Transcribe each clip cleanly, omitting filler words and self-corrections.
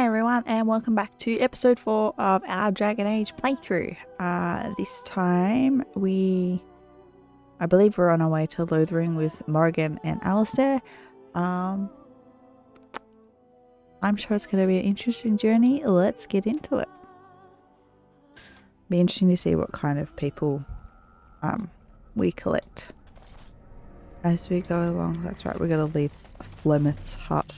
everyone, and welcome back to episode 4 of our Dragon Age playthrough. This time I believe we're on our way to Lothering with Morrigan and Alistair. I'm sure it's going to be an interesting journey. Let's get into it. Be interesting to see what kind of people we collect as we go along. That's right, we're going to leave Flemeth's hut.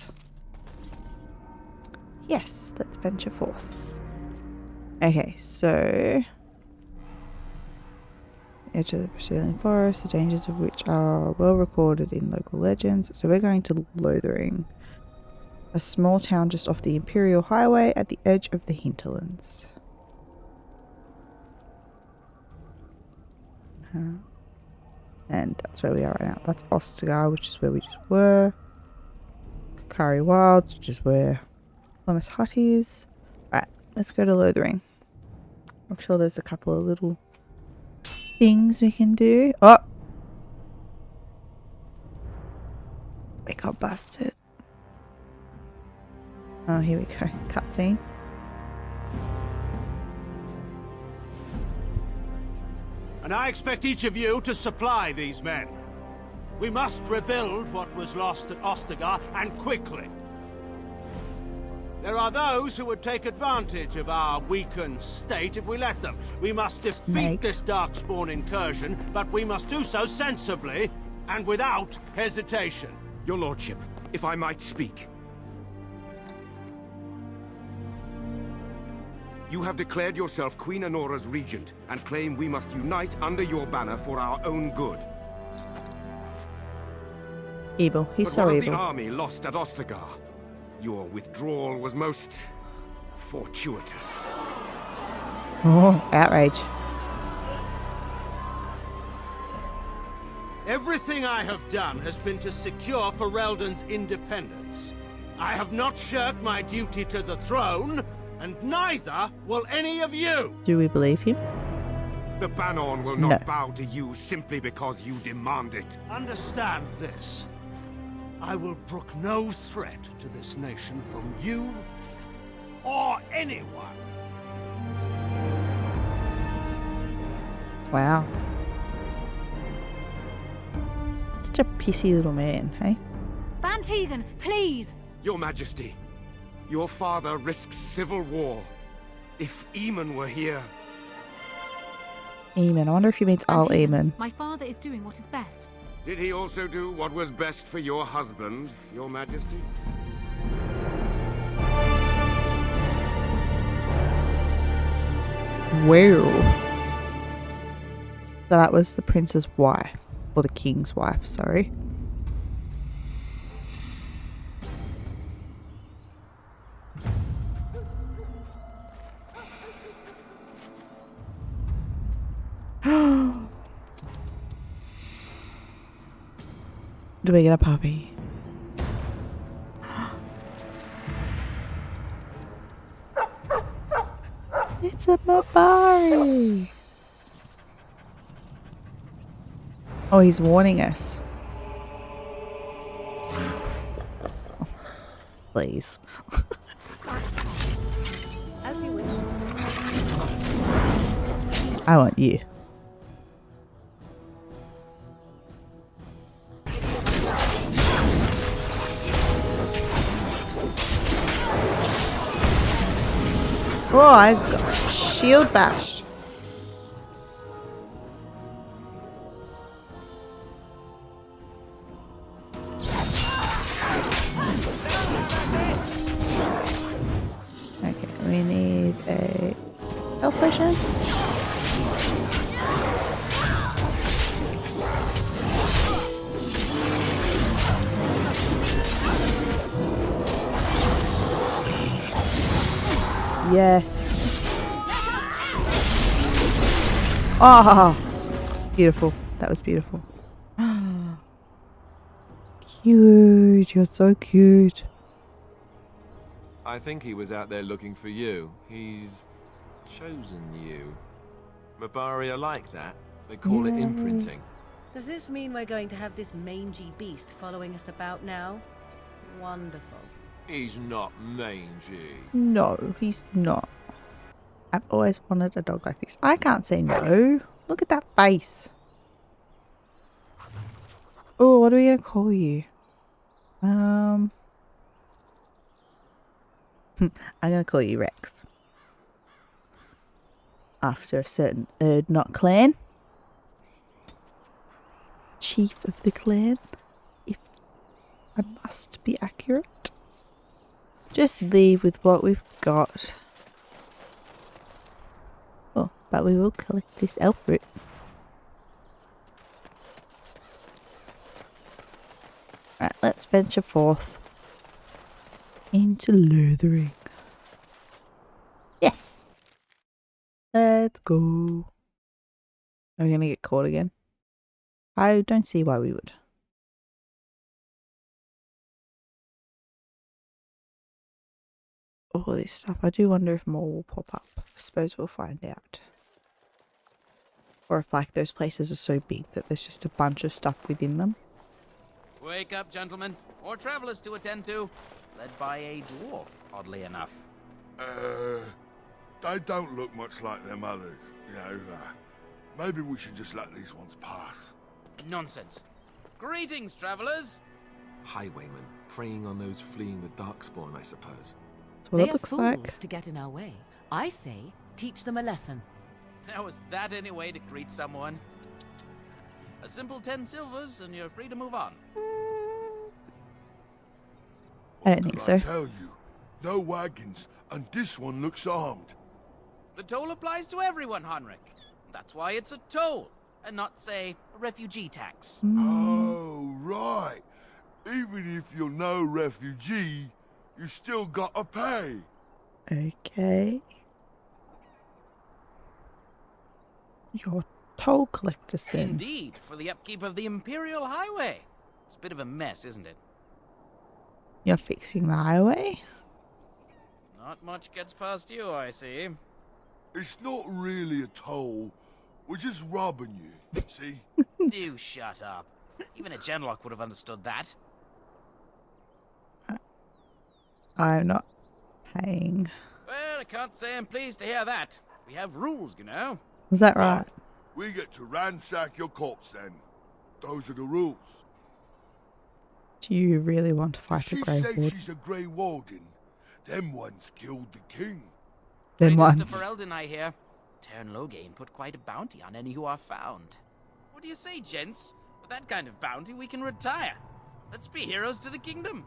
Yes, let's venture forth. Okay, so edge of the Brazilian forest, the dangers of which are well recorded in local legends. So we're going to Lothering, a small town just off the Imperial Highway at the edge of the hinterlands. And that's where we are right now. That's Ostagar, which is where we just were. Kakari Wilds, which is where Flemeth's hut is. Right, let's go to Lothering. I'm sure there's a couple of little things we can do. Oh! We got busted. Oh, here we go. Cutscene. And I expect each of you to supply these men. We must rebuild what was lost at Ostagar, and quickly. There are those who would take advantage of our weakened state if we let them. We must defeat this Darkspawn incursion, but we must do so sensibly and without hesitation. Your Lordship, if I might speak. You have declared yourself Queen Anora's regent, and claim we must unite under your banner for our own good. Evil. He's so evil. evil. The army lost at Ostagar. Your withdrawal was most fortuitous. Oh, outrage. Everything I have done has been to secure Ferelden's independence. I have not shirked my duty to the throne, and neither will any of you. Do we believe him? The Banon will not bow to you simply because you demand it. Understand this. I will brook no threat to this nation from you or anyone. Wow. Such a pissy little man, hey? Ban Teegz, please! Your Majesty, your father risks civil war. If Eamon were here... Eamon. I wonder if he means Al Eamon. My father is doing what is best. Did he also do what was best for your husband, your Majesty? Wow. So that was the prince's wife. Or the king's wife, sorry. Do we get a puppy? It's a Mabari! Oh, he's warning us. Please. As you wish. I want you. Oh, I just got shield bashed. Okay, we need a health potion. Yes. Oh, beautiful. That was beautiful. Cute. You're so cute. I think he was out there looking for you. He's chosen you. Mabari are like that. They call it imprinting. Does this mean we're going to have this mangy beast following us about now? Wonderful. He's not mangy. No, he's not. I've always wanted a dog like this. I can't say no. Look at that face. Oh, what are we gonna call you? I'm gonna call you Rex. After a certain Erdnot clan. Chief of the clan. If I must be accurate. Just leave with what we've got. Oh, but we will collect this elf root. Right, let's venture forth into Lothering. Yes! Let's go. Are we gonna get caught again? I don't see why we would. All this stuff. I do wonder if more will pop up. I suppose we'll find out. Or if like those places are so big that there's just a bunch of stuff within them. Wake up, gentlemen. More travelers to attend to. Led by a dwarf, oddly enough. They don't look much like them others, you know. Maybe we should just let these ones pass. Nonsense. Greetings, travelers. Highwaymen, preying on those fleeing the Darkspawn, I suppose. That's what They it are looks fools like. to get in our way. I say, teach them a lesson. Now, is that any way to greet someone? A simple 10 silvers and you're free to move on. I don't think But so. I tell you, no wagons, and this one looks armed. The toll applies to everyone, Heinrich. That's why it's a toll, and not, say, a refugee tax. Oh, right. Even if you're no refugee, you still gotta pay. Okay. Your toll collectors then. Indeed, for the upkeep of the Imperial Highway. It's a bit of a mess, isn't it? You're fixing the highway? Not much gets past you, I see. It's not really a toll. We're just robbing you, see? Do shut up. Even a genlock would have understood that. I'm not paying. Well, I can't say I'm pleased to hear that. We have rules, you know. Is that right? We get to ransack your corpse then. Those are the rules. Do you really want to fight a She grey says ward? she's a Grey Warden. Them ones killed the king. Them Traitors ones. to Ferelden, I hear. Tern Loghain put quite a bounty on any who are found. What do you say, gents? With that kind of bounty, we can retire. Let's be heroes to the kingdom.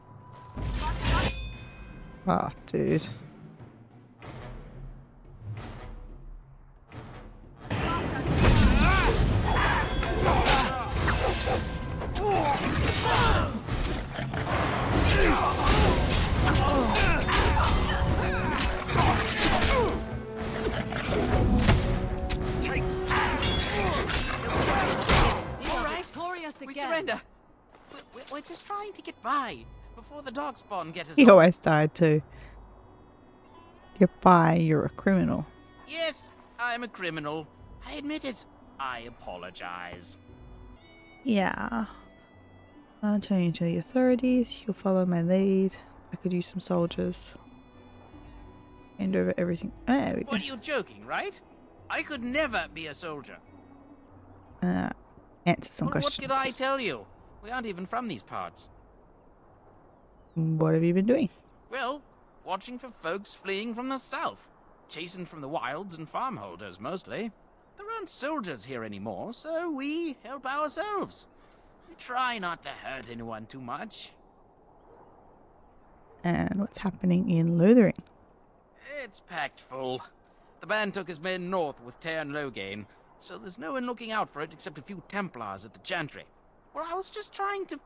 Oh, dude. All right, Victorious we again. surrender. We're just trying to get by before the Darkspawn get us He all. always died too. Goodbye, you're a criminal. Yes, I'm a criminal. I admit it. I apologize. Yeah. I'll turn you to the authorities. You'll follow my lead. I could use some soldiers. Hand over everything. Oh, there we go. What are you joking, right? I could never be a soldier. Answer some Well, what questions. could I tell you? We aren't even from these parts. What have you been doing? Well, watching for folks fleeing from the south. Chasing from the wilds and farmholders, mostly. There aren't soldiers here anymore, so we help ourselves. We try not to hurt anyone too much. And what's happening in Lothering? It's packed full. The band took his men north with Sten and Leliana, so there's no one looking out for it except a few Templars at the Chantry. Well, I was just trying to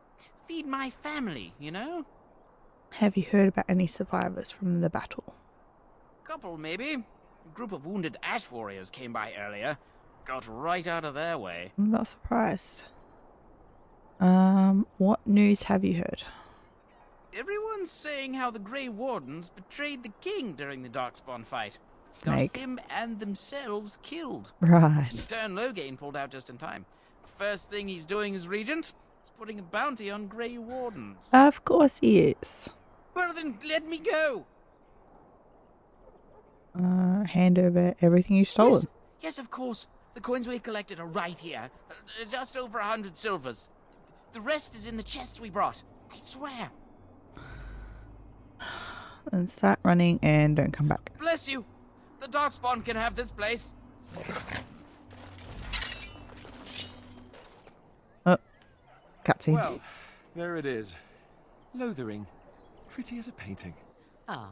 feed my family, you know? Have you heard about any survivors from the battle? Couple, maybe. A group of wounded ash warriors came by earlier. Got right out of their way. I'm not surprised. What news have you heard? Everyone's saying how the Grey Wardens betrayed the king during the Darkspawn fight. Snake. Got him and themselves killed. Right. Sten and Leliana pulled out just in time. First thing he's doing as regent is putting a bounty on Grey Wardens. Of course he is. Well then, let me go. Hand over everything you've stolen. Yes, of course. The coins we collected are right here. Just over 100 silvers. The rest is in the chests we brought. I swear. And start running and don't come back. Bless you. The Darkspawn can have this place. Oh, cutscene. Well, there it is. Lothering. Pretty as a painting. Ah,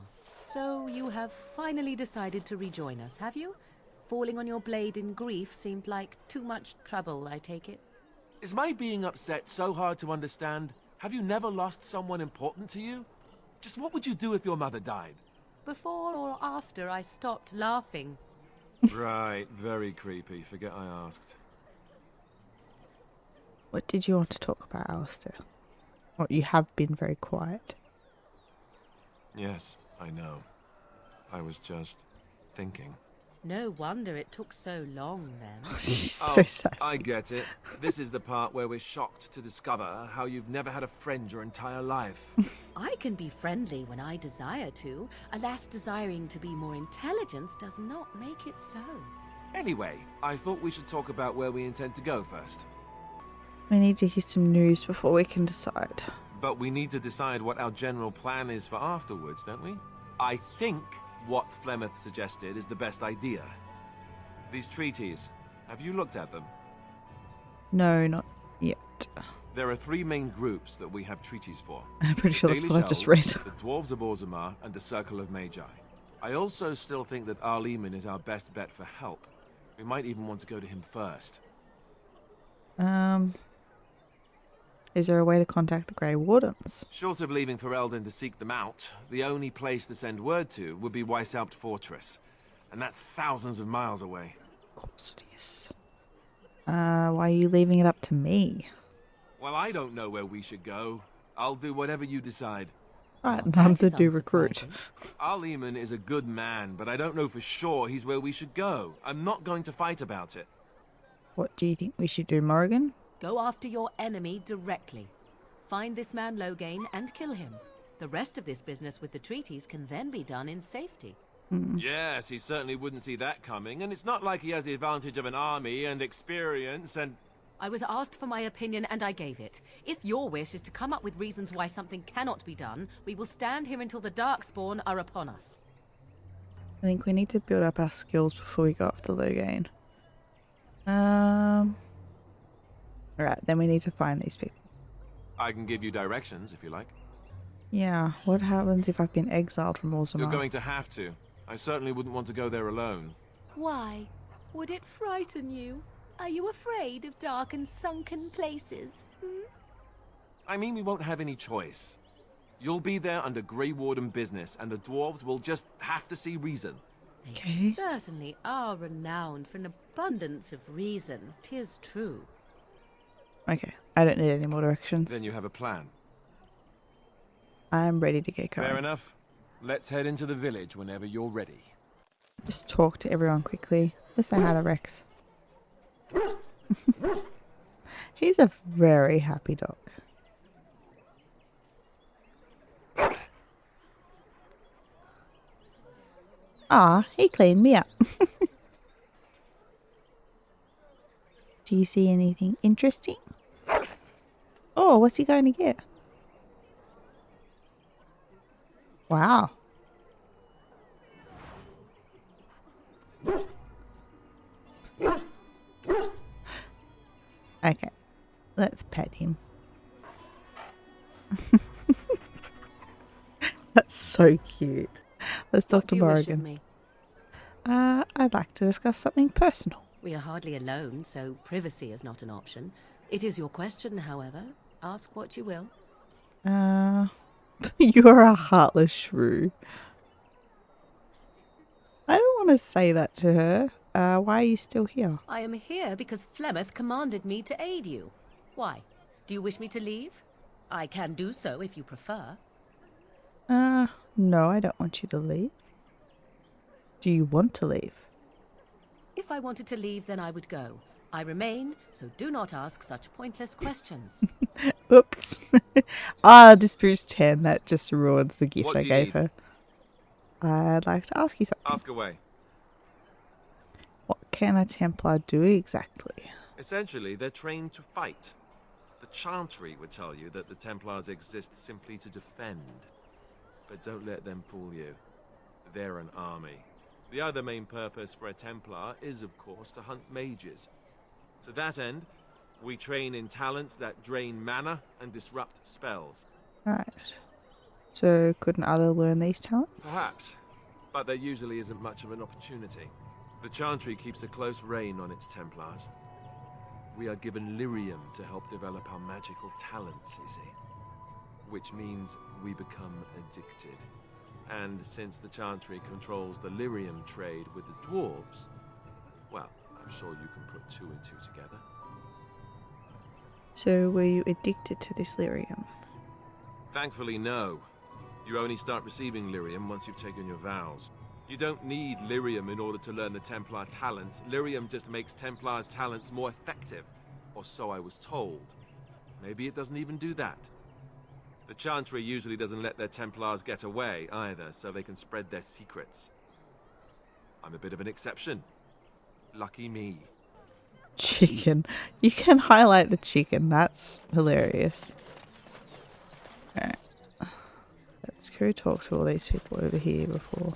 so you have finally decided to rejoin us, have you? Falling on your blade in grief seemed like too much trouble, I take it. Is my being upset so hard to understand? Have you never lost someone important to you? Just what would you do if your mother died? Before or after I stopped laughing? Right, very creepy. Forget I asked. What did you want to talk about, Alistair? Well, you have been very quiet. Yes, I know. I was just thinking. No wonder it took so long then. She's so Oh, sassy. I get it. This is the part where we're shocked to discover how you've never had a friend your entire life. I can be friendly when I desire to. Alas, desiring to be more intelligent does not make it so. Anyway, I thought we should talk about where we intend to go first. We need to hear some news before we can decide. But we need to decide what our general plan is for afterwards, don't we? I think what Flemeth suggested is the best idea. These treaties, have you looked at them? No, not yet. There are three main groups that we have treaties for. I'm pretty sure that's Daily what I just Shelves, read. The Dwarves of Orzammar, and the Circle of Magi. I also still think that Arleman is our best bet for help. We might even want to go to him first. Is there a way to contact the Grey Wardens? Short of leaving for Eldon to seek them out, the only place to send word to would be Weishaupt Fortress. And that's thousands of miles away. Of course it is. Why are you leaving it up to me? Well, I don't know where we should go. I'll do whatever you decide. Right, That none to is do recruit. unsurprising. Arleman is a good man, but I don't know for sure he's where we should go. I'm not going to fight about it. What do you think we should do, Morrigan? Go after your enemy directly. Find this man Loghain and kill him. The rest of this business with the treaties can then be done in safety. Yes, he certainly wouldn't see that coming, and it's not like he has the advantage of an army and experience and... I was asked for my opinion and I gave it. If your wish is to come up with reasons why something cannot be done, we will stand here until the Darkspawn are upon us. I think we need to build up our skills before we go after Loghain. Alright, then we need to find these people. I can give you directions, if you like. Yeah, what happens if I've been exiled from Orzammar? You're going to have to. I certainly wouldn't want to go there alone. Why? Would it frighten you? Are you afraid of dark and sunken places? I mean, we won't have any choice. You'll be there under Grey Warden business, and the dwarves will just have to see reason. They certainly are renowned for an abundance of reason. 'Tis true. Okay, I don't need any more directions. Then you have a plan. I'm ready to get going. Fair enough. Let's head into the village whenever you're ready. Just talk to everyone quickly. Let's say hi to Rex. He's a very happy dog. Ah, he cleaned me up. Do you see anything interesting? Oh, what's he going to get? Wow. Okay, let's pet him. That's so cute. Let's talk What to do you wish of Morrigan. me? I'd like to discuss something personal. We are hardly alone, so privacy is not an option. It is your question, however. Ask what you will. You're a heartless shrew. I don't want to say that to her. Why are you still here? I am here because Flemeth commanded me to aid you. Why? Do you wish me to leave? I can do so if you prefer. No, I don't want you to leave. Do you want to leave? If I wanted to leave, then I would go. I remain, so do not ask such pointless questions. Oops. Ah, Disputes 10. That just ruins the gift What I do you gave need? her. I'd like to ask you something. Ask away. What can a Templar do exactly? Essentially, they're trained to fight. The Chantry would tell you that the Templars exist simply to defend. But don't let them fool you. They're an army. The other main purpose for a Templar is, of course, to hunt mages. To that end, we train in talents that drain mana and disrupt spells. Right. So couldn't other learn these talents? Perhaps, but there usually isn't much of an opportunity. The Chantry keeps a close rein on its Templars. We are given lyrium to help develop our magical talents, you see. Which means we become addicted. And since the Chantry controls the lyrium trade with the dwarves, well, I'm sure you can put 2 and 2 together. So were you addicted to this lyrium? Thankfully, no. You only start receiving lyrium once you've taken your vows. You don't need lyrium in order to learn the Templar talents. Lyrium just makes Templars' talents more effective. Or so I was told. Maybe it doesn't even do that. The Chantry usually doesn't let their Templars get away either, so they can spread their secrets. I'm a bit of an exception. Lucky me. Chicken. You can highlight the chicken. That's hilarious. Alright. Let's go talk to all these people over here before.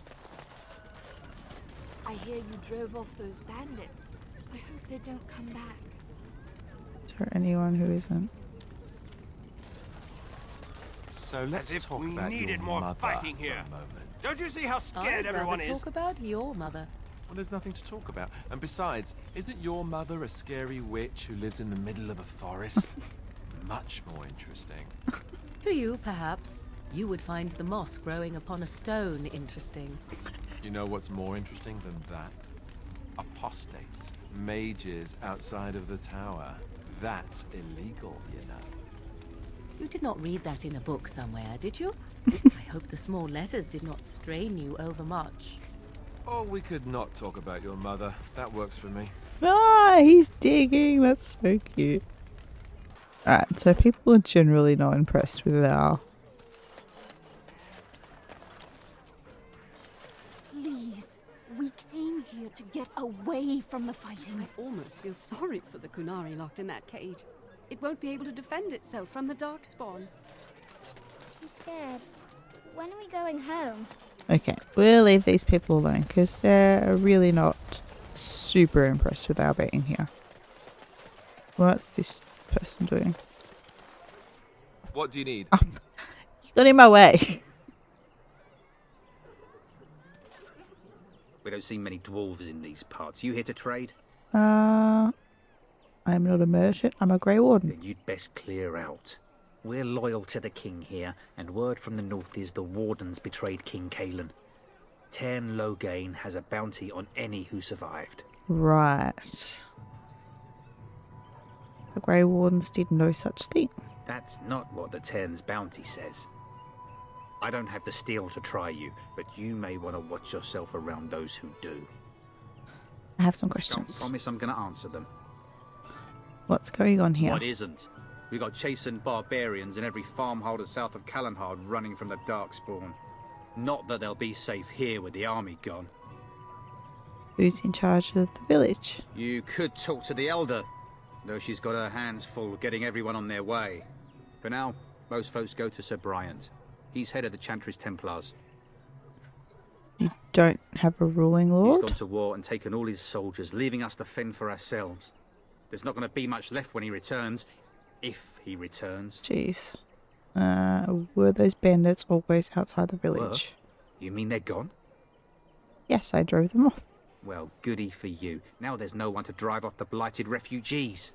I hear you drove off those bandits. I hope they don't come back. Is there anyone who isn't? So let's As if talk we about needed your more mother fighting for here. a moment. Don't you see how scared I'd everyone rather is? talk about your mother. Well, there's nothing to talk about. And besides, isn't your mother a scary witch who lives in the middle of a forest? Much more interesting. To you, perhaps. You would find the moss growing upon a stone interesting. You know what's more interesting than that? Apostates, mages outside of the tower. That's illegal, you know. You did not read that in a book somewhere, did you? I hope the small letters did not strain you overmuch. Or we could not talk about your mother. That works for me. Ah, he's digging. That's so cute. Alright, so people are generally not impressed with our... Please, we came here to get away from the fighting. I almost feel sorry for the Kunari locked in that cage. It won't be able to defend itself from the Darkspawn. I'm scared. When are we going home? Okay, we'll leave these people alone because they're really not super impressed with our being here. What's this person doing? What do you need? You got in my way. We don't see many dwarves in these parts. You here to trade? I'm not a merchant. I'm a Grey Warden. Then you'd best clear out. We're loyal to the king here, and word from the north is the Wardens betrayed King Kalen. Tern Loghain has a bounty on any who survived. Right. The Grey Wardens did no such thing. That's not what the Tern's bounty says. I don't have the steel to try you, but you may want to watch yourself around those who do. I have some Don't questions. promise I'm going to answer them. What's going on here? What isn't? We got chastened barbarians in every farmholder south of Callanhard running from the Darkspawn. Not that they'll be safe here with the army gone. Who's in charge of the village? You could talk to the Elder, though she's got her hands full getting everyone on their way. For now, most folks go to Sir Bryant. He's head of the Chantry's Templars. You don't have a ruling He's lord? gone to war and taken all his soldiers, leaving us to fend for ourselves. There's not going to be much left when he returns. If he returns. Jeez. Were those bandits always outside the village? Were? You mean they're gone? Yes, I drove them off. Well, goody for you. Now there's no one to drive off the blighted refugees.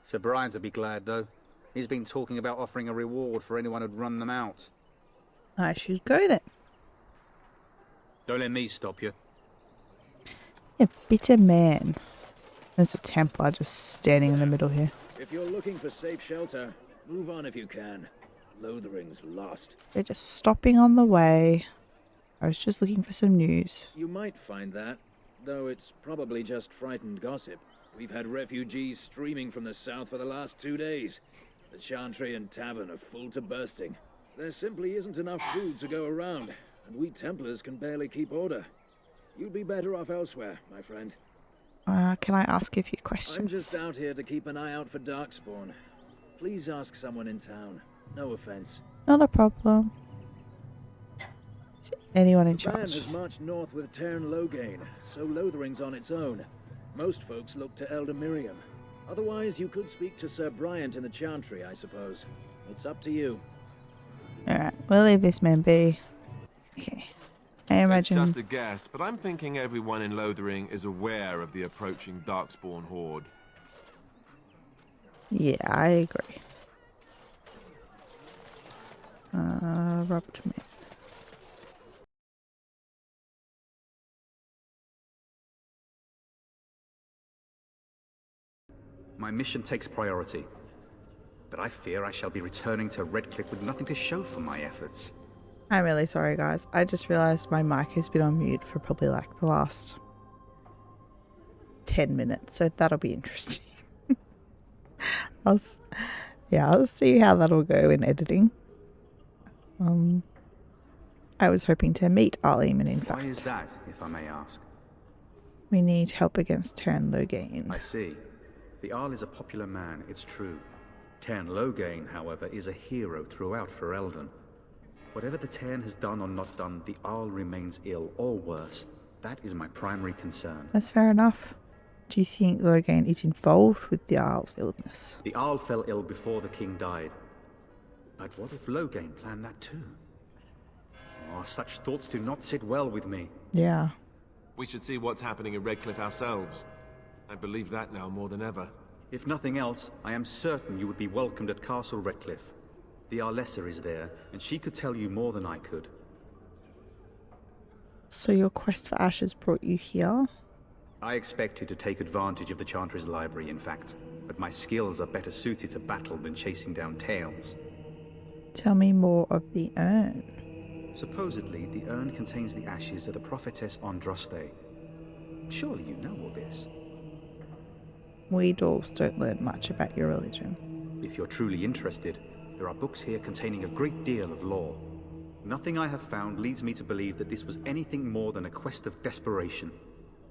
Sir Brian'll be glad, though. He's been talking about offering a reward for anyone who'd run them out. I should go then. Don't let me stop you. A bitter man. There's a Templar just standing in the middle here. If you're looking for safe shelter, move on if you can. Lothering's lost. They're just stopping on the way. I was just looking for some news. You might find that, though it's probably just frightened gossip. We've had refugees streaming from the south for the last 2 days. The Chantry and Tavern are full to bursting. There simply isn't enough food to go around, and we Templars can barely keep order. You'd be better off elsewhere, my friend. Can I ask you a few questions? I'm just out here to keep an eye out for Darkspawn. Please ask someone in town. No offense. Not a problem. Is anyone in The band charge? has marched north with Teern Loghain, so Lothering's on its own. Most folks look to Elder Miriam. Otherwise, you could speak to Sir Bryant in the Chantry, I suppose. It's up to you. Alright, we'll leave this man be. Okay. I imagine... It's just a guess, but I'm thinking everyone in Lothering is aware of the approaching Darkspawn horde. Yeah, I agree. Robert me. My mission takes priority, but I fear I shall be returning to Redcliffe with nothing to show for my efforts. I'm really sorry, guys. I just realised my mic has been on mute for probably like the last 10 minutes, so that'll be interesting. I'll see how that'll go in editing. I was hoping to meet Arleman, in fact. Why is that, if I may ask? We need help against Teern Loghain. I see. The Arl is a popular man, it's true. Teern Loghain, however, is a hero throughout Ferelden. Whatever the Teern has done or not done, the Arl remains ill, or worse. That is my primary concern. That's fair enough. Do you think Loghain is involved with the Arl's illness? The Arl fell ill before the king died. But what if Loghain planned that too? Oh, such thoughts do not sit well with me. Yeah. We should see what's happening in Redcliffe ourselves. I believe that now more than ever. If nothing else, I am certain you would be welcomed at Castle Redcliffe. The Arlessa is there, and she could tell you more than I could. So your quest for ashes brought you here? I expected to take advantage of the Chantry's library, in fact, but my skills are better suited to battle than chasing down tales. Tell me more of the urn. Supposedly, the urn contains the ashes of the prophetess Andraste. Surely you know all this. We dwarves don't learn much about your religion. If you're truly interested, there are books here containing a great deal of lore. Nothing I have found leads me to believe that this was anything more than a quest of desperation.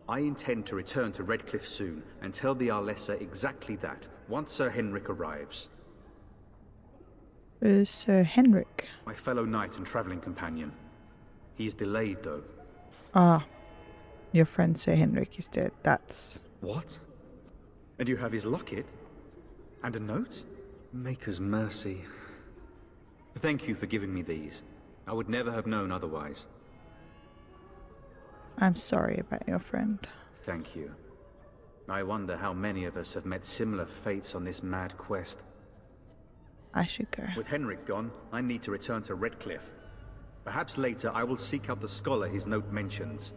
I intend to return to Redcliffe soon and tell the Arlessa exactly that, once Sir Henrik arrives. Who's Sir Henrik? My fellow knight and travelling companion. He is delayed, though. Ah, your friend Sir Henrik is dead. That's... What? And you have his locket? And a note? Maker's mercy. Thank you for giving me these. I would never have known otherwise. I'm sorry about your friend. Thank you. I wonder how many of us have met similar fates on this mad quest. I should go. With Henrik gone, I need to return to Redcliffe. Perhaps later I will seek out the scholar his note mentions.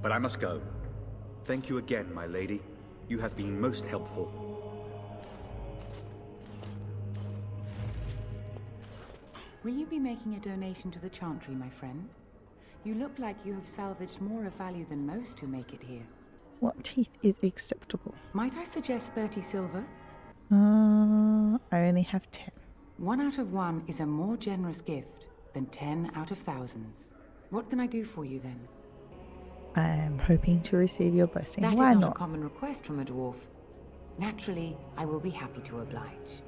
But I must go. Thank you again, my lady. You have been most helpful. Will you be making a donation to the Chantry, my friend? You look like you have salvaged more of value than most who make it here. What teeth is acceptable? Might I suggest 30 silver? I only have 10. 1 out of 1 is a more generous gift than 10 out of thousands. What can I do for you then? I'm hoping to receive your blessing. That Why is not not? a common request from a dwarf. Naturally, I will be happy to oblige.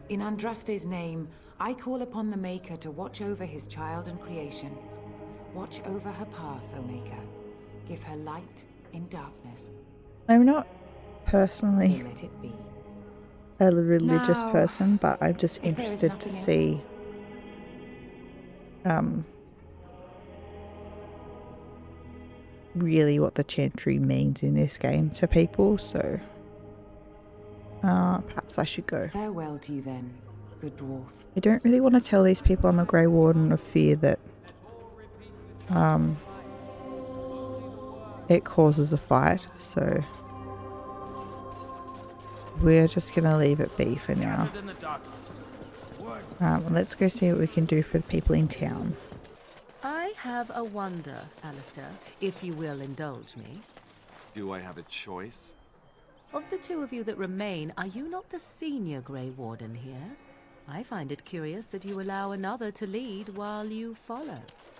In Andraste's name, I call upon the Maker to watch over his child and creation. Watch over her path, O Maker. Give her light in darkness. I'm not personally So let it be. a religious Now, person, but I'm just if there is interested to nothing else. see really what the Chantry means in this game to people, so perhaps I should go. Farewell to you then, good dwarf. I don't really want to tell these people I'm a Grey Warden of fear that it causes a fight, so we're just gonna leave it be for now. Let's go see what we can do for the people in town. I have a wonder, Alistair, if you will indulge me. Do I have a choice? Of the two of you that remain, are you not the senior Grey Warden here? I find it curious that you allow another to lead while you follow.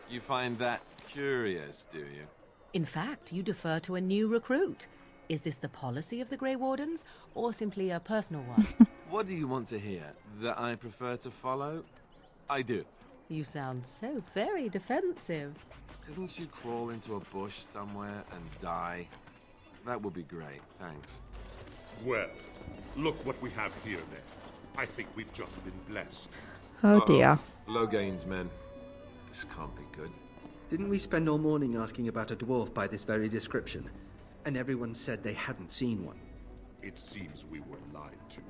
You find that curious, do you? In fact, you defer to a new recruit. Is this the policy of the Grey Wardens, or simply a personal one? What do you want to hear? That I prefer to follow? I do. You sound so very defensive. Couldn't you crawl into a bush somewhere and die? That would be great, thanks. Well, look what we have here then. I think we've just been blessed. Oh dear. Loghain's men. This can't be good. Didn't we spend all morning asking about a dwarf by this very description? And everyone said they hadn't seen one. It seems we were lied to.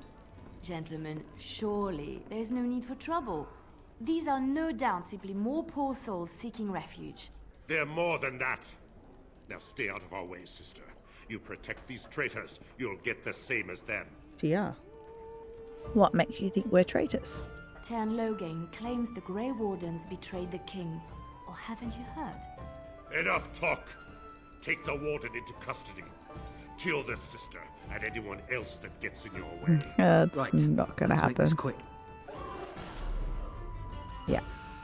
Gentlemen, surely there's no need for trouble. These are no doubt simply more poor souls seeking refuge. They're more than that. Now stay out of our way, sister. You protect these traitors, you'll get the same as them. Dear. What makes you think we're traitors? Sten and Leliana claims the Grey Wardens betrayed the king. Or haven't you heard? Enough talk! Take the warden into custody. Kill this sister and anyone else that gets in your way. That's right. not gonna Let's happen. Make this quick. Yeah.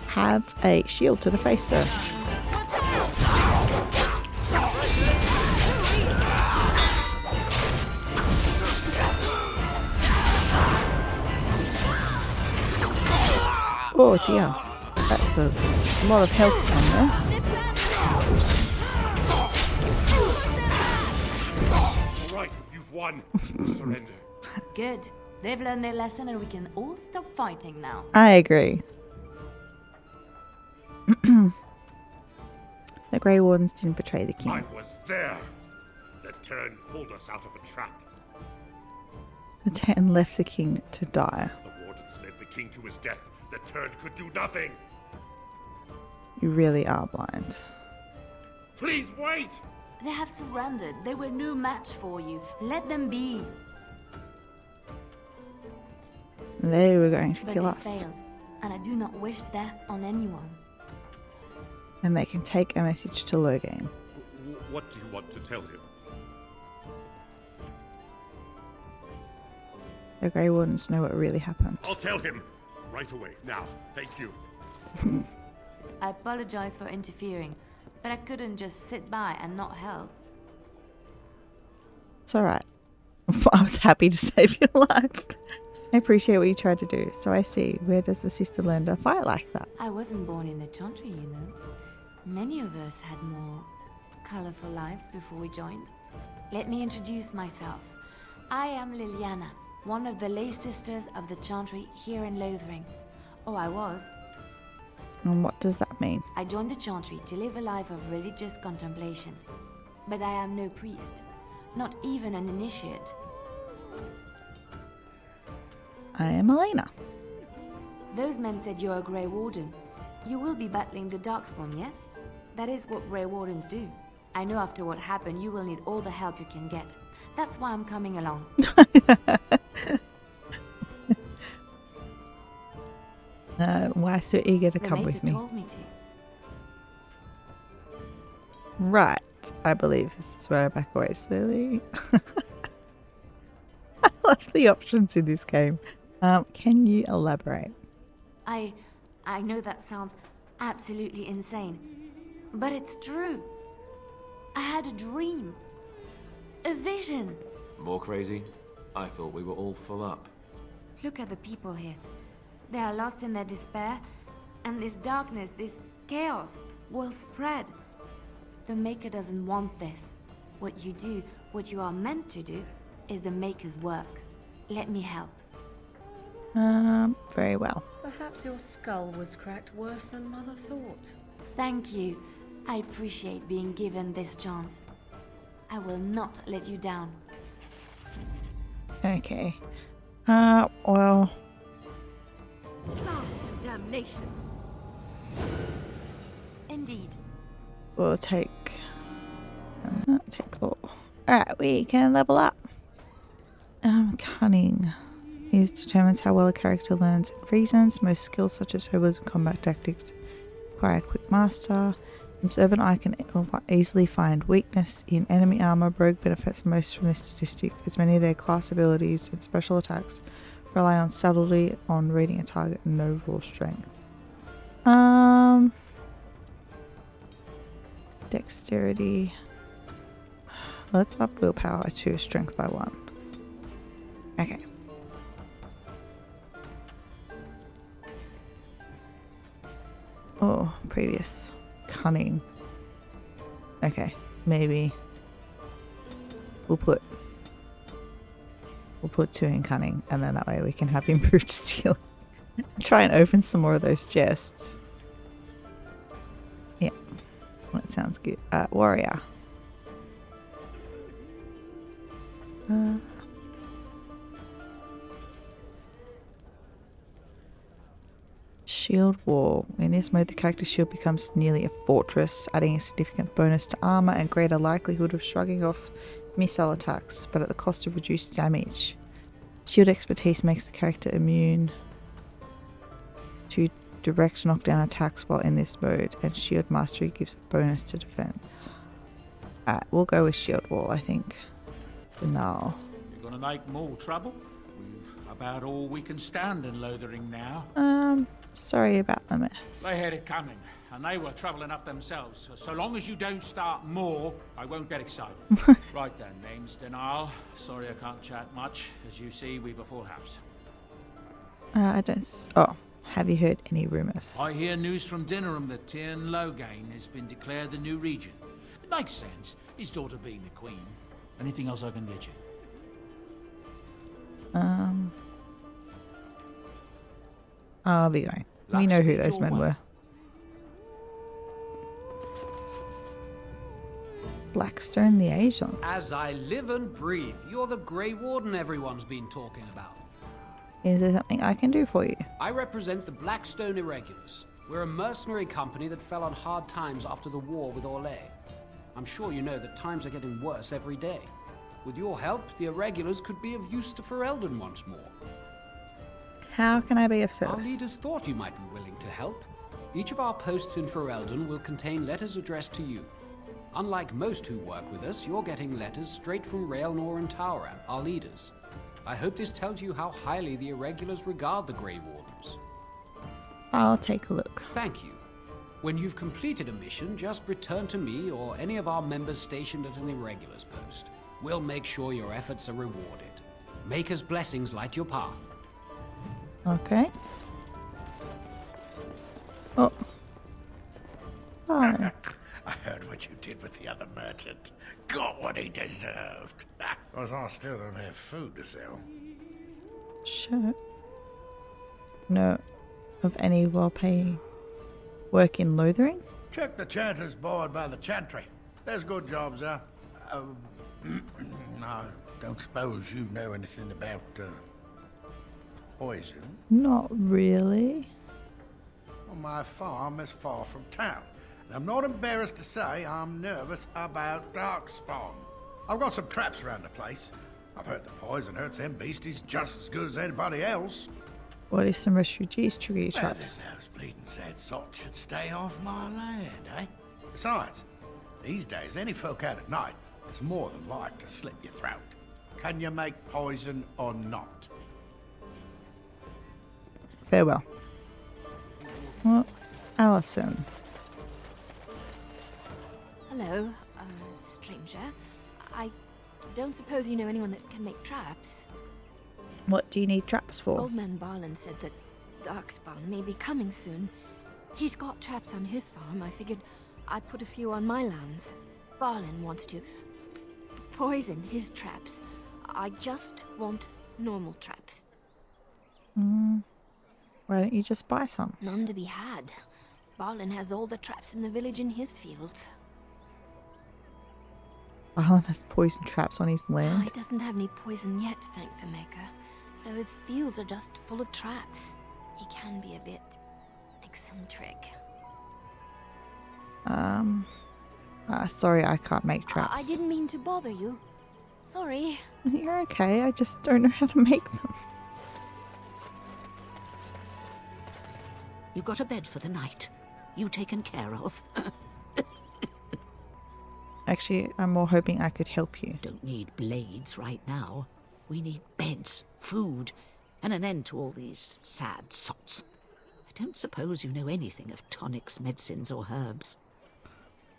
Have a shield to the face, sir. Oh dear. That's a lot of health on there. All right, you've won. Surrender. Good. They've learned their lesson and we can all stop fighting now. I agree. The Grey Wardens didn't betray the king. I was there. The turn pulled us out of a trap. The Ten left the king to die. The wardens led the king to his death. The turn could do nothing. You really are blind. Please wait! They have surrendered. They were no match for you. Let them be. They were going to But kill they us. failed, and I do not wish death on anyone. And they can take a message to Lothering. What do you want to tell him? The Grey Wardens know what really happened. I'll tell him. Right away. Now. Thank you. I apologize for interfering, but I couldn't just sit by and not help. It's alright. I was happy to save your life. I appreciate what you tried to do. So I see. Where does the sister learn to fight like that? I wasn't born in the Chantry, you know. Many of us had more colorful lives before we joined. Let me introduce myself. I am Leliana, one of the lay sisters of the Chantry here in Lothering. Oh, I was. And what does that mean? I joined the Chantry to live a life of religious contemplation. But I am no priest, not even an initiate. I am Elena. Those men said you're a Grey Warden. You will be battling the Darkspawn, yes? That is what Grey Wardens do. I know after what happened, you will need all the help you can get. That's why I'm coming along. Why so eager to The come Maker with me? told me to. Right. I believe this is where I back away slowly. I love the options in this game. Can you elaborate? I know that sounds absolutely insane, but it's true. I had a dream. A vision. More crazy? I thought we were all full up. Look at the people here. They are lost in their despair, and this darkness, this chaos, will spread. The Maker doesn't want this. What you do, what you are meant to do, is the Maker's work. Let me help. Very well. Perhaps your skull was cracked worse than Mother thought. Thank you. I appreciate being given this chance. I will not let you down. Okay. Well. Blast and damnation. Indeed. We'll take all. Alright, we can level up. Cunning. Is determines how well a character learns reasons. Most skills such as herbalism and combat tactics Acquire a quick master. Observant eye can easily find weakness in enemy armor. Rogue benefits most from this statistic, as many of their class abilities and special attacks rely on subtlety, on reading a target, and no raw strength. Dexterity. Let's up willpower to strength by 1. Okay. Oh, previous. Cunning. Okay, maybe we'll put 2 in cunning, and then that way we can have improved stealing. Try and open some more of those chests. Yeah, that sounds good. Warrior. Shield wall. In this mode, the character's shield becomes nearly a fortress, adding a significant bonus to armor and greater likelihood of shrugging off missile attacks, but at the cost of reduced damage. Shield expertise makes the character immune to direct knockdown attacks while in this mode, and shield mastery gives a bonus to defense. We'll go with shield wall, I think. For now. You're gonna make more trouble? We've about all we can stand in Lothering now. Sorry about the mess. They had it coming, and they were trouble enough themselves. So long as you don't start more, I won't get excited. Right then, name's Denal. Sorry I can't chat much. As you see, we've a full house. Have you heard any rumors? I hear news from Dinnerham that Sten and Leliana has been declared the new regent. It makes sense, his daughter being the queen. Anything else I can get you? I'll be going. We know who those men were. Blackstone Liaison. As I live and breathe, you're the Grey Warden everyone's been talking about. Is there something I can do for you? I represent the Blackstone Irregulars. We're a mercenary company that fell on hard times after the war with Orlais. I'm sure you know that times are getting worse every day. With your help, the Irregulars could be of use to Ferelden once more. How can I be of service? Our leaders thought you might be willing to help. Each of our posts in Ferelden will contain letters addressed to you. Unlike most who work with us, you're getting letters straight from Raelnor and Tauram, our leaders. I hope this tells you how highly the Irregulars regard the Grey Wardens. I'll take a look. Thank you. When you've completed a mission, just return to me or any of our members stationed at an Irregulars post. We'll make sure your efforts are rewarded. Maker's blessings light your path. Okay. Oh. I heard what you did with the other merchant. Got what he deserved. Because I still don't have food to sell. Sure. No. Of any well-paying work in Lothering? Check the Chanter's board by the Chantry. There's good jobs there. No, don't suppose you know anything about poison? Not really. Well, my farm is far from town. And I'm not embarrassed to say I'm nervous about Darkspawn. I've got some traps around the place. I've heard the poison hurts them beasties just as good as anybody else. What if some refugees trigger your Well, traps? then those bleeding sad salts should stay off my land, eh? Besides, these days, any folk out at night is more than like to slit your throat. Can you make poison or not? Farewell. Well, Allison. Hello, stranger. I don't suppose you know anyone that can make traps? What do you need traps for? Old man Barlin said that Darkspawn may be coming soon. He's got traps on his farm. I figured I'd put a few on my lands. Barlin wants to poison his traps. I just want normal traps. Why don't you just buy some? None to be had. Barlin has all the traps in the village in his fields. Alan has poison traps on his land. He doesn't have any poison yet, thank the Maker. So his fields are just full of traps. He can be a bit eccentric. Sorry, I can't make traps. I didn't mean to bother you. Sorry. You're okay, I just don't know how to make them. You got a bed for the night? You taken care of? Actually, I'm more hoping I could help you. Don't need blades right now. We need beds, food, and an end to all these sad sots. I don't suppose you know anything of tonics, medicines, or herbs.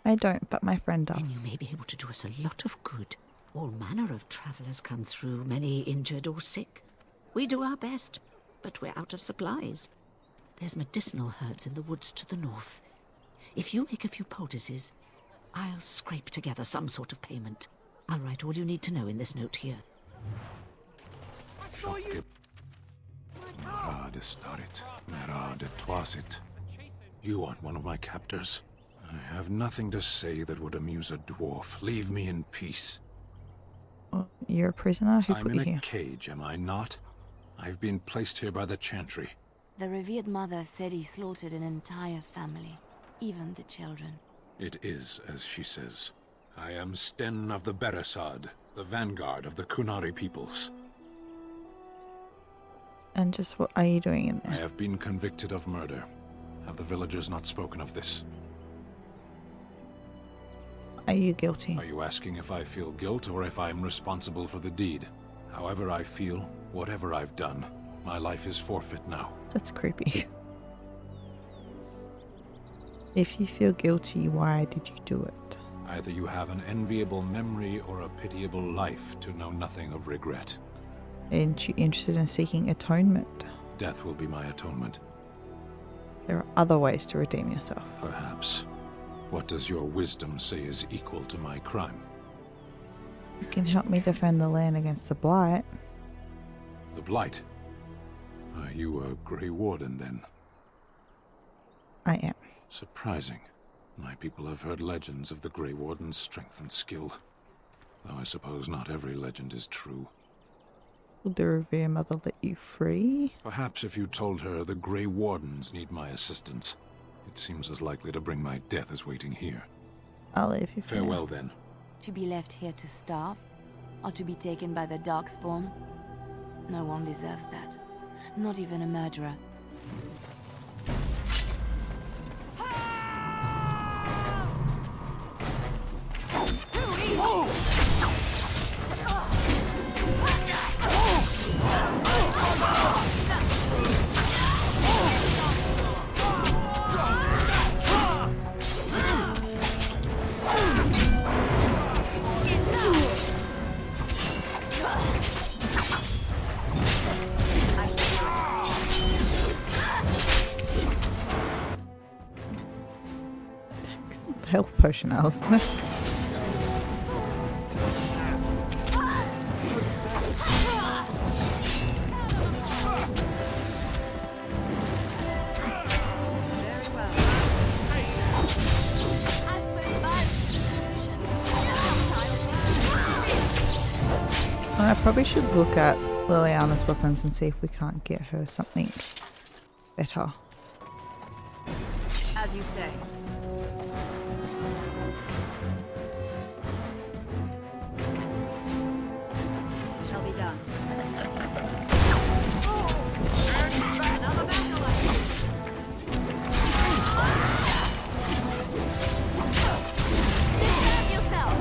I don't, but my friend does. Then you may be able to do us a lot of good. All manner of travellers come through, many injured or sick. We do our best, but we're out of supplies. There's medicinal herbs in the woods to the north. If you make a few poultices, I'll scrape together some sort of payment. I'll write all you need to know in this note here. You aren't one of my captors. I have nothing to say that would amuse a dwarf. Leave me in peace. Well, you're a prisoner? Who I'm put in you a here? cage, am I not? I've been placed here by the Chantry. The revered mother said he slaughtered an entire family, even the children. It is as she says. I am Sten of the Beresad, the vanguard of the Kunari peoples. And just what are you doing in I there? have been convicted of murder. Have the villagers not spoken of this? Are you guilty? Are you asking if I feel guilt or if I am responsible for the deed? However I feel, whatever I've done, my life is forfeit now. That's creepy. If you feel guilty, why did you do it? Either you have an enviable memory or a pitiable life to know nothing of regret. Aren't you interested in seeking atonement? Death will be my atonement. There are other ways to redeem yourself. Perhaps. What does your wisdom say is equal to my crime? You can help me defend the land against the Blight. The Blight? Are you a Grey Warden, then? I am. Surprising. My people have heard legends of the Grey Warden's strength and skill. Though I suppose not every legend is true. Will the Revere Mother let you free? Perhaps if you told her the Grey Wardens need my assistance. It seems as likely to bring my death as waiting here. I'll leave you for Farewell, now. then. To be left here to starve? Or to be taken by the Darkspawn? No one deserves that. Not even a murderer. Health potion, Alistair. I probably should look at Leliana's weapons and see if we can't get her something better. As you say. Shall be done. Another battle, I see. Yourself.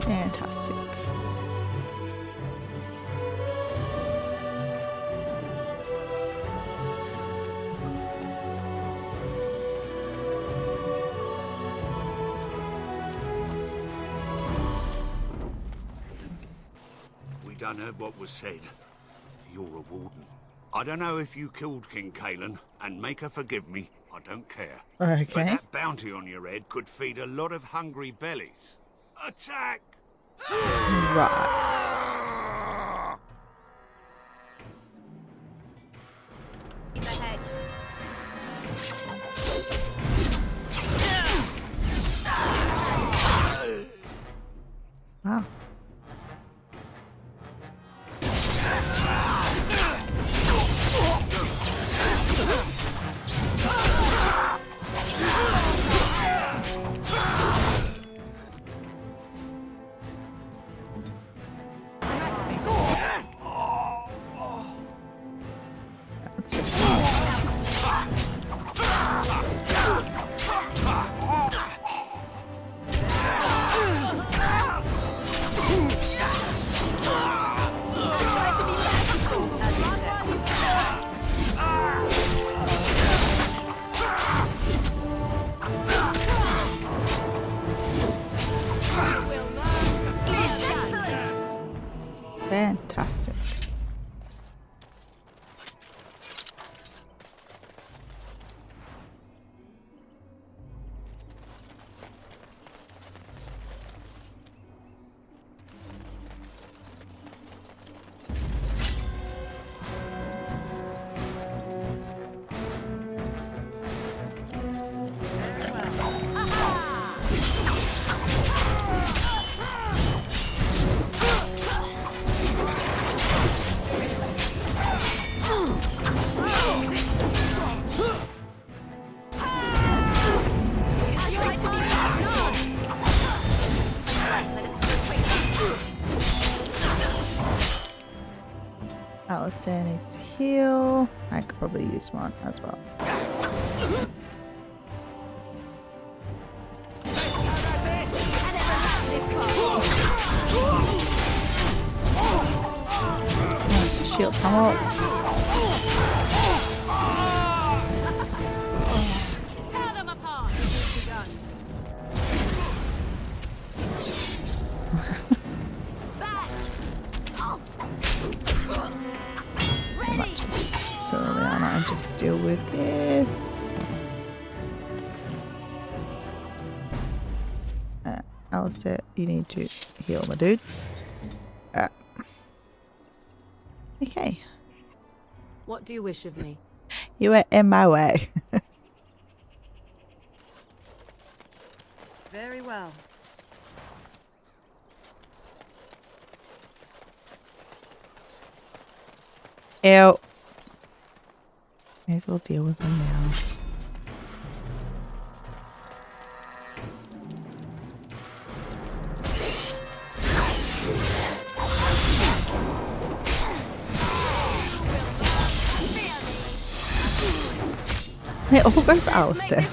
Fantastic. We done heard what was said. You're a warden. I don't know if you killed King Kalen, and make her forgive me, I don't care. Okay. But that bounty on your head could feed a lot of hungry bellies. Attack! Right. Keep ahead. Wow. Fantastic. Alistair needs to heal. I could probably use one as well. Shield come up. Tear them apart. So Leliana, and just deal with this. Alistair, you need to heal, my dude. Okay. What do you wish of me? You were in my way. Very well. Ew. May as well deal with them now. They all go for Alistair.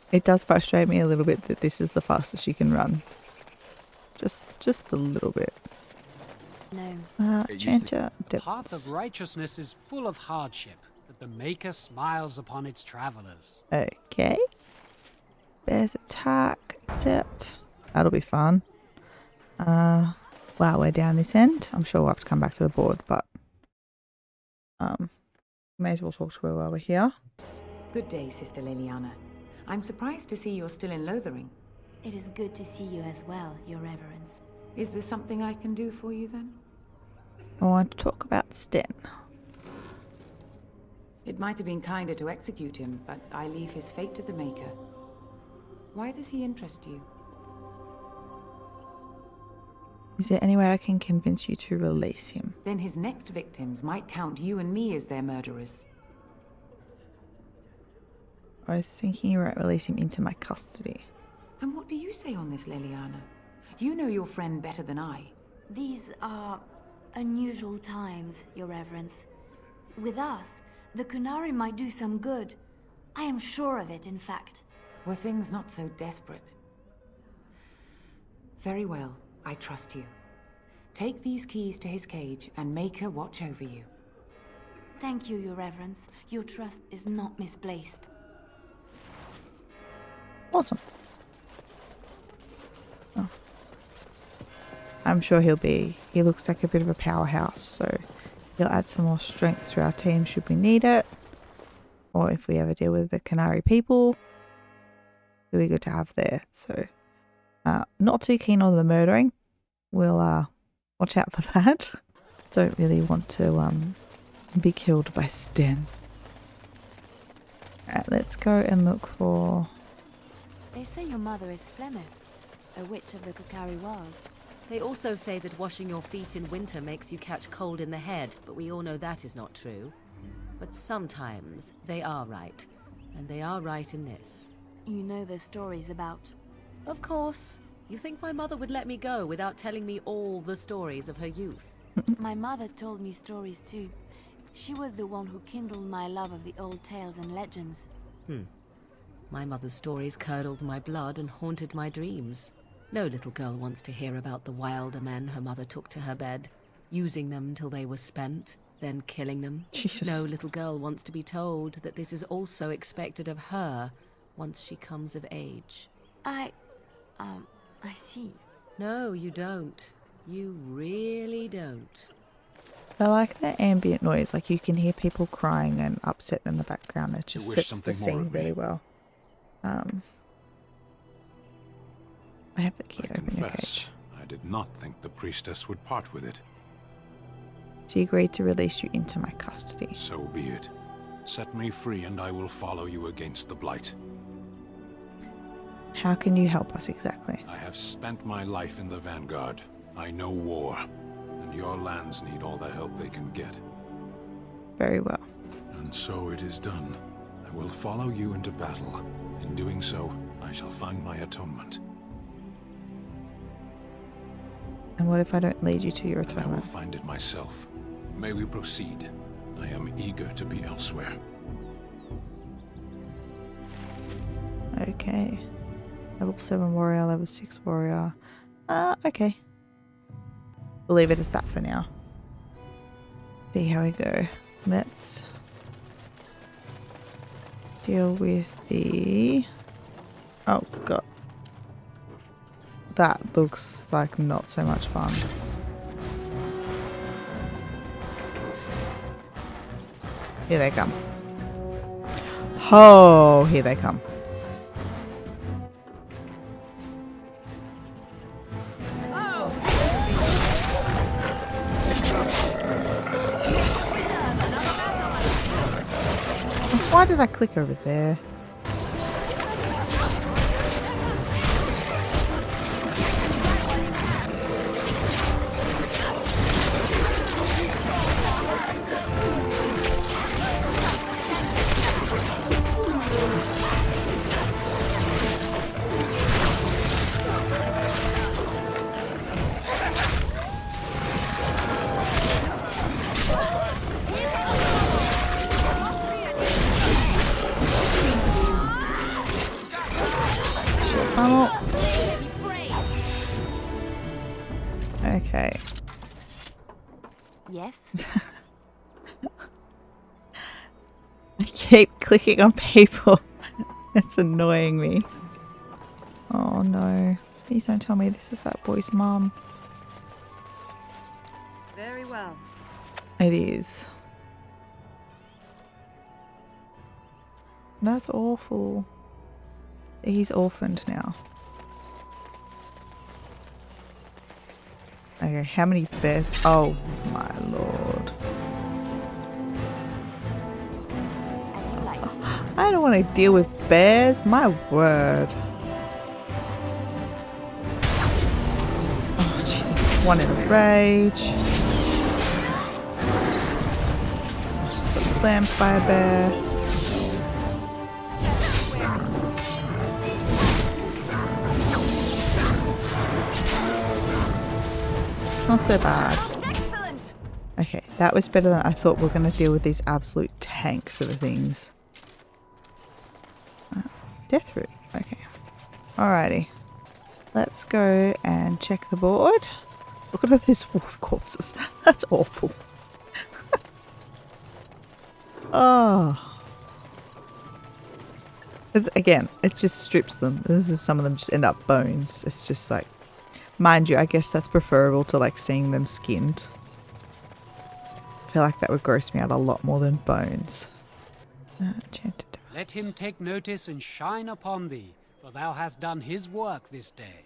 It does frustrate me a little bit that this is the fastest you can run. Just a little bit. No. Chanter The path depths. of righteousness is full of hardship, but the Maker smiles upon its travelers. Okay. Bear's attack, accept. That'll be fun. Wow, we're down this end. I'm sure we'll have to come back to the board, but may as well talk to her while we're here. Good day, Sister Leliana. I'm surprised to see you're still in Lothering. It is good to see you as well, Your Reverence. Is there something I can do for you then? I want to talk about Sten. It might have been kinder to execute him, but I leave his fate to the Maker. Why does he interest you? Is there any way I can convince you to release him? Then his next victims might count you and me as their murderers. I was thinking you might release him into my custody. And what do you say on this, Leliana? You know your friend better than I. These are unusual times, Your Reverence. With us, the Kunari might do some good. I am sure of it, in fact. Were things not so desperate? Very well, I trust you. Take these keys to his cage and make her watch over you. Thank you, Your Reverence. Your trust is not misplaced. Awesome. Oh. I'm sure he looks like a bit of a powerhouse, so he'll add some more strength to our team should we need it. Or if we ever deal with the Canary people, it'll be good to have there. So, not too keen on the murdering. We'll watch out for that. Don't really want to be killed by Sten. Alright, let's go and look for... They say your mother is Flemeth, a witch of the Kukari Wilds. They also say that washing your feet in winter makes you catch cold in the head, but we all know that is not true. But sometimes they are right, and they are right in this. You know the stories about... Of course. You think my mother would let me go without telling me all the stories of her youth? My mother told me stories too. She was the one who kindled my love of the old tales and legends. My mother's stories curdled my blood and haunted my dreams. No little girl wants to hear about the wilder men her mother took to her bed, using them till they were spent, then killing them. Jesus. No little girl wants to be told that this is also expected of her once she comes of age. I see. No, you don't. You really don't. I like the ambient noise, like you can hear people crying and upset in the background. It just sets the scene very well. I have the key to open your cage. I did not think the priestess would part with it. She agreed to release you into my custody. So be it. Set me free and I will follow you against the Blight. How can you help us exactly? I have spent my life in the Vanguard. I know war, and your lands need all the help they can get. Very well. And so it is done. I will follow you into battle. In doing so, I shall find my atonement. And what if I don't lead you to your atonement? I will find it myself. May we proceed? I am eager to be elsewhere. Okay. Level 7 warrior, level 6 warrior. Okay. We'll leave it as that for now. See how we go. Let's deal with the... Oh, God. That looks like not so much fun. Here they come. Oh, here they come. Why did I click over there? Okay. Yes? I keep clicking on people. It's annoying me. Oh no. Please don't tell me this is that boy's mum. Very well. It is. That's awful. He's orphaned now. Okay, how many bears? Oh my lord. I don't want to deal with bears, my word. Oh Jesus, this one in a rage. I just got slammed by a bear. Not so bad. Okay, that was better than I thought. We're going to deal with these absolute tanks of things. Death root. Okay. Alrighty. Let's go and check the board. Look at all these wolf corpses. That's awful. Oh. Again, it just strips them. Some of them just end up bones. It's just like, mind you, I guess that's preferable to like seeing them skinned. I feel like that would gross me out a lot more than bones. Let him take notice and shine upon thee, for thou hast done his work this day.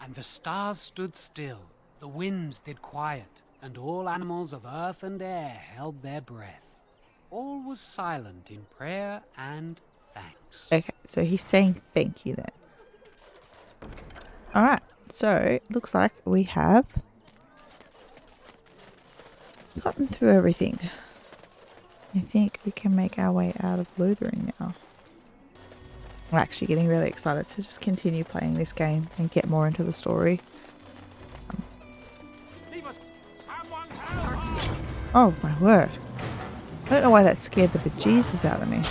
And the stars stood still, the winds did quiet, and all animals of earth and air held their breath. All was silent in prayer and thanks. Okay, so he's saying thank you then. Alright, so it looks like we have gotten through everything. I think we can make our way out of Lothering now. I'm actually getting really excited to just continue playing this game and get more into the story. Oh my word. I don't know why that scared the bejesus out of me.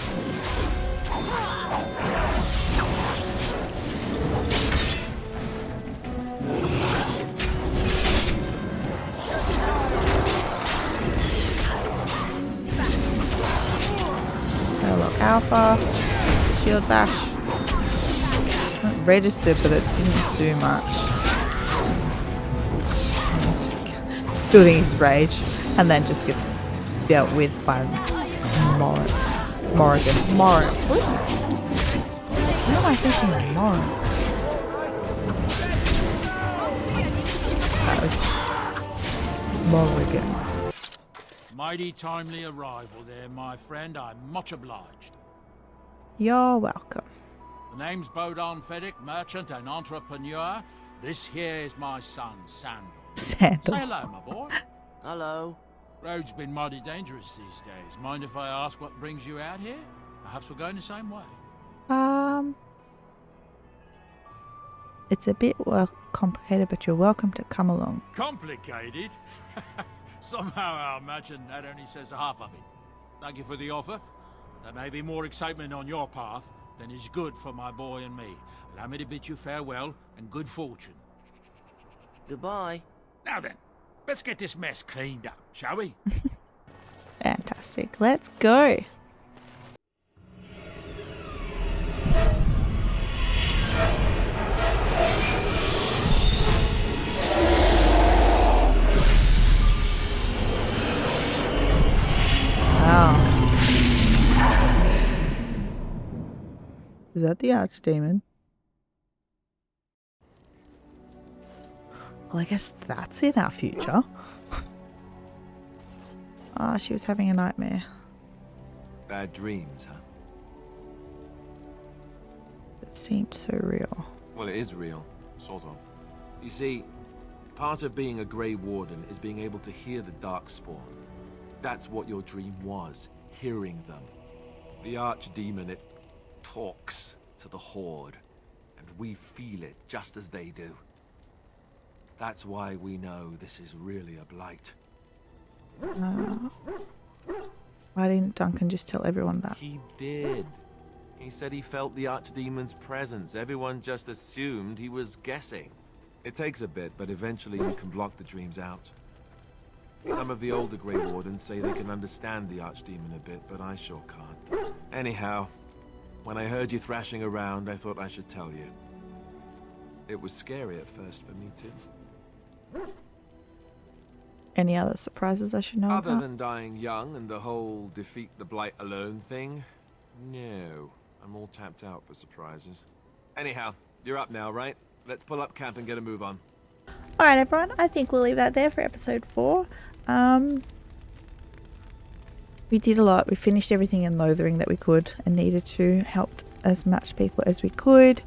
Hello, Alpha. Shield bash. It registered, but it didn't do much. He's just building his rage and then just gets dealt with by Morrigan. What am I thinking of Morrigan? That was Morrigan. Mighty timely arrival there, my friend. I'm much obliged. You're welcome. The name's Bodon Feddick, merchant and entrepreneur. This here is my son, Sandal. Sandal. Say hello, my boy. Hello. Road's been mighty dangerous these days. Mind if I ask what brings you out here? Perhaps we're going the same way. It's a bit complicated, but you're welcome to come along. Complicated? Somehow I imagine that only says half of it. Thank you for the offer. There may be more excitement on your path than is good for my boy and me. Allow me to bid you farewell and good fortune. Goodbye. Now then, let's get this mess cleaned up, shall we? Fantastic. Let's go. Wow. Is that the Archdemon? Well, I guess that's in our future. Ah, she was having a nightmare. Bad dreams, huh? It seemed so real. Well, it is real, sort of. You see, part of being a Grey Warden is being able to hear the Darkspawn. That's what your dream was, hearing them. The Archdemon, it talks to the Horde, and we feel it just as they do. That's why we know this is really a blight. Why didn't Duncan just tell everyone that? He did. He said he felt the Archdemon's presence. Everyone just assumed he was guessing. It takes a bit, but eventually you can block the dreams out. Some of the older Grey Wardens say they can understand the Archdemon a bit, but I sure can't. Anyhow, when I heard you thrashing around, I thought I should tell you. It was scary at first for me too. Any other surprises I should know Other about? than dying young and the whole defeat the Blight alone thing, no. I'm all tapped out for surprises. Anyhow, you're up now, right? Let's pull up camp and get a move on. Alright everyone, I think we'll leave that there for episode 4. We did a lot. We finished everything in Lothering that we could and needed to. Helped as much people as we could.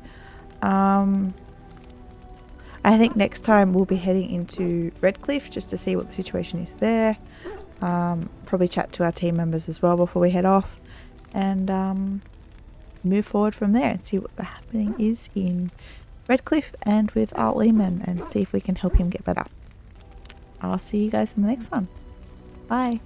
I think next time we'll be heading into Redcliffe just to see what the situation is there. Probably chat to our team members as well before we head off. And move forward from there and see what the happening is in Redcliffe and with Alt Lehman and see if we can help him get better. I'll see you guys in the next one. Bye.